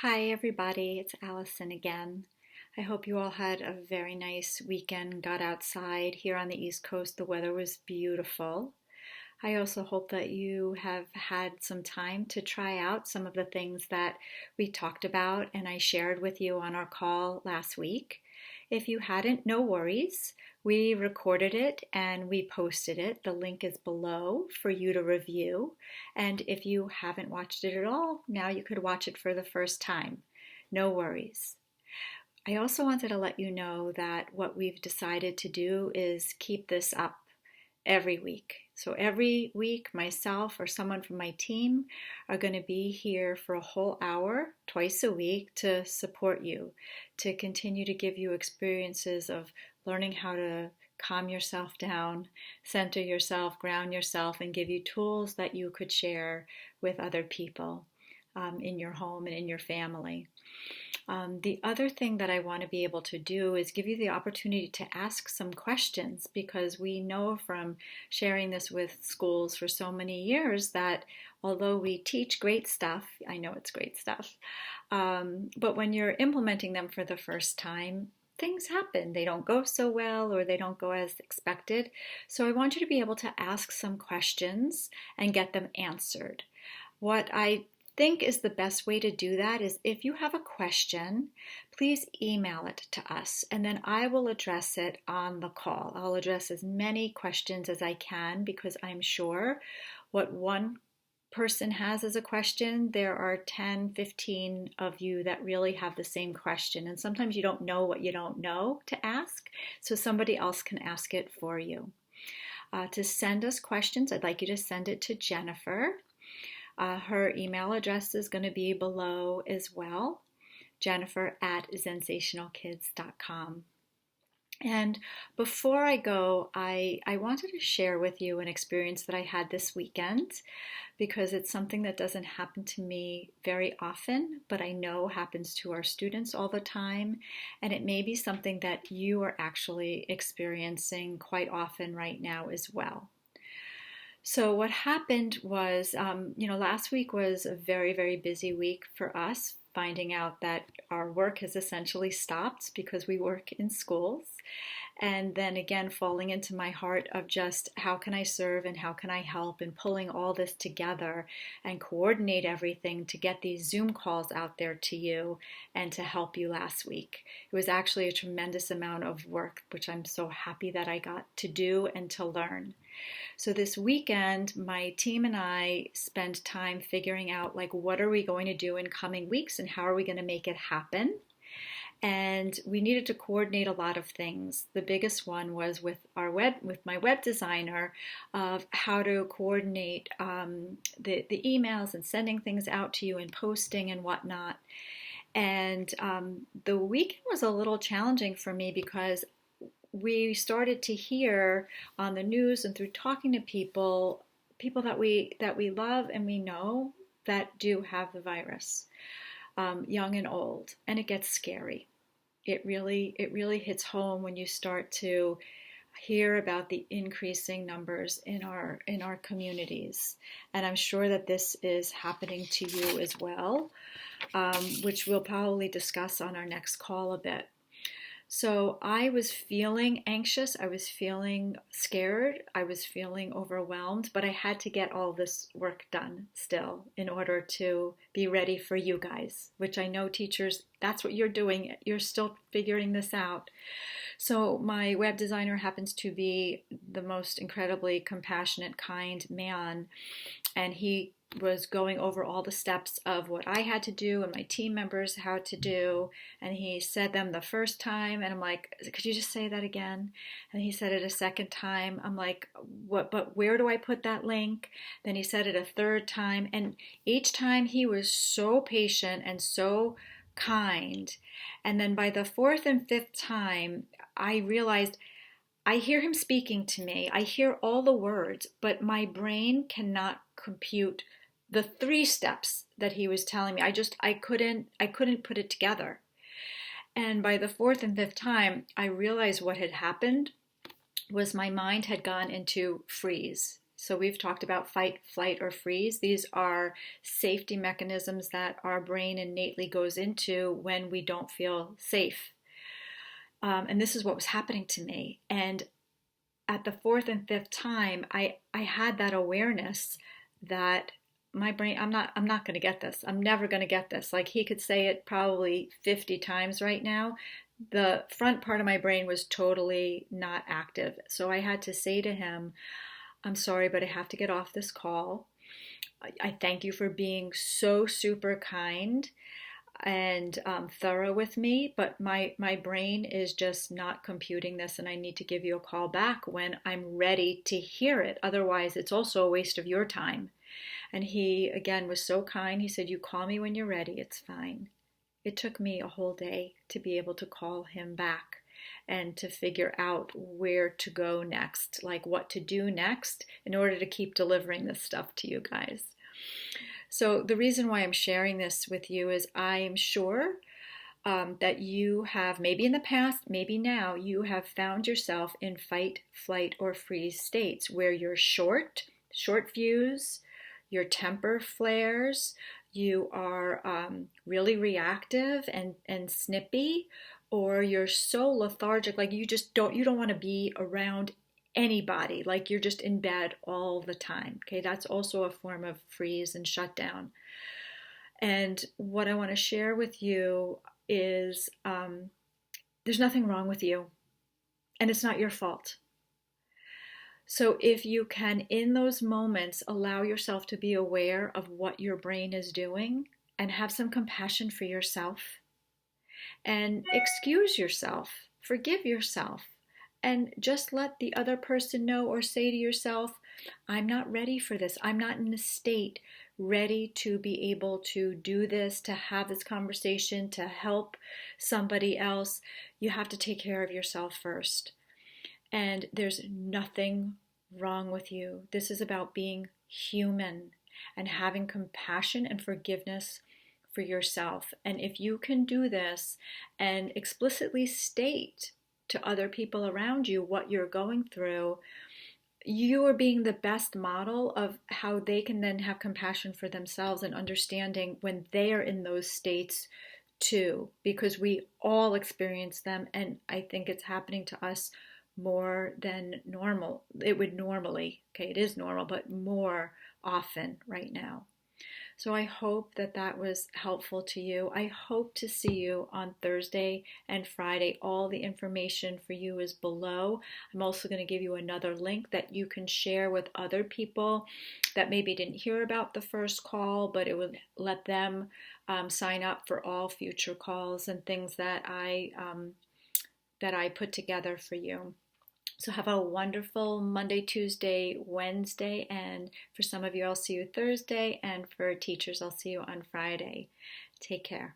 Hi, everybody. It's Allison again. I hope you all had a very nice weekend, got outside. Here on the East Coast, the weather was beautiful. I also hope that you have had some time to try out some of the things that we talked about and I shared with you on our call last week. If you hadn't, no worries. We recorded it and we posted it. The link is below for you to review. And if you haven't watched it at all, now you could watch it for the first time. No worries. I also wanted to let you know that what we've decided to do is keep this up every week. So every week, myself or someone from my team are going to be here for a whole hour, twice a week, to support you, to continue to give you experiences of learning how to calm yourself down, center yourself, ground yourself, and give you tools that you could share with other people in your home and in your family. The other thing that I want to be able to do is give you the opportunity to ask some questions, because we know from sharing this with schools for so many years that although we teach great stuff, I know it's great stuff, but when you're implementing them for the first time, things happen. They don't go so well or they don't go as expected. So I want you to be able to ask some questions and get them answered. What I think is the best way to do that is if you have a question, please email it to us and then I will address it on the call. I'll address as many questions as I can because I'm sure what one person has as a question, there are 10, 15 of you that really have the same question. And sometimes you don't know what you don't know to ask, so somebody else can ask it for you. To send us questions, I'd like you to send it to Jennifer. Her email address is going to be below as well, jennifer@sensationalkids.com. And before I go, I wanted to share with you an experience that I had this weekend, because it's something that doesn't happen to me very often, but I know happens to our students all the time, and it may be something that you are actually experiencing quite often right now as well. So what happened was, last week was a very, very busy week for us, finding out that our work has essentially stopped because we work in schools. And then again, falling into my heart of just how can I serve and how can I help, and pulling all this together and coordinate everything to get these Zoom calls out there to you and to help you last week. It was actually a tremendous amount of work, which I'm so happy that I got to do and to learn. So this weekend, my team and I spent time figuring out, like, what are we going to do in coming weeks and how are we going to make it happen? And we needed to coordinate a lot of things. The biggest one was with my web designer, of how to coordinate the emails and sending things out to you and posting and whatnot. And the weekend was a little challenging for me because we started to hear on the news and through talking to people that we love and we know that do have the virus, young and old, and it gets scary. It really hits home when you start to hear about the increasing numbers in our communities, and I'm sure that this is happening to you as well, which we'll probably discuss on our next call a bit. So I was feeling anxious, I was feeling scared, I was feeling overwhelmed, but I had to get all this work done still in order to be ready for you guys, which I know teachers, that's what you're doing. You're still figuring this out. So my web designer happens to be the most incredibly compassionate, kind man, and he was going over all the steps of what I had to do and my team members how to do, and he said them the first time and I'm like, could you just say that again? And he said it a second time. I'm like, what, but where do I put that link? Then he said it a third time, and each time he was so patient and so kind. And then by the fourth and fifth time, I realized I hear him speaking to me. I hear all the words, but my brain cannot compute the 3 steps that he was telling me. I couldn't put it together. And by the 4th and 5th time, I realized what had happened was my mind had gone into freeze. So we've talked about fight, flight, or freeze. These are safety mechanisms that our brain innately goes into when we don't feel safe. And this is what was happening to me. And at the fourth and fifth time, I had that awareness that my brain, I'm not going to get this. I'm never going to get this. Like he could say it probably 50 times right now. The front part of my brain was totally not active. So I had to say to him, I'm sorry, but I have to get off this call. I thank you for being so super kind and thorough with me, but my brain is just not computing this, and I need to give you a call back when I'm ready to hear it. Otherwise, it's also a waste of your time. And he, again, was so kind. He said, you call me when you're ready. It's fine. It took me a whole day to be able to call him back and to figure out where to go next, like what to do next in order to keep delivering this stuff to you guys. So the reason why I'm sharing this with you is I am sure that you have, maybe in the past, maybe now, you have found yourself in fight, flight, or freeze states where you're short fuse, your temper flares, you are really reactive and snippy, or you're so lethargic, like you don't want to be around anybody, like you're just in bed all the time. Okay, that's also a form of freeze and shutdown. And what I want to share with you is there's nothing wrong with you, and it's not your fault. So if you can, in those moments, allow yourself to be aware of what your brain is doing and have some compassion for yourself and excuse yourself, forgive yourself, and just let the other person know, or say to yourself, I'm not ready for this. I'm not in a state ready to be able to do this, to have this conversation, to help somebody else. You have to take care of yourself first. And there's nothing wrong with you. This is about being human and having compassion and forgiveness for yourself. And if you can do this and explicitly state to other people around you what you're going through, you are being the best model of how they can then have compassion for themselves and understanding when they are in those states too, because we all experience them, and I think it's happening to us more than normal. It would normally, okay, it is normal, but more often right now. So I hope that that was helpful to you. I hope to see you on Thursday and Friday. All the information for you is below. I'm also going to give you another link that you can share with other people that maybe didn't hear about the first call, but it would let them sign up for all future calls and things that I put together for you. So have a wonderful Monday, Tuesday, Wednesday, and for some of you, I'll see you Thursday, and for teachers, I'll see you on Friday. Take care.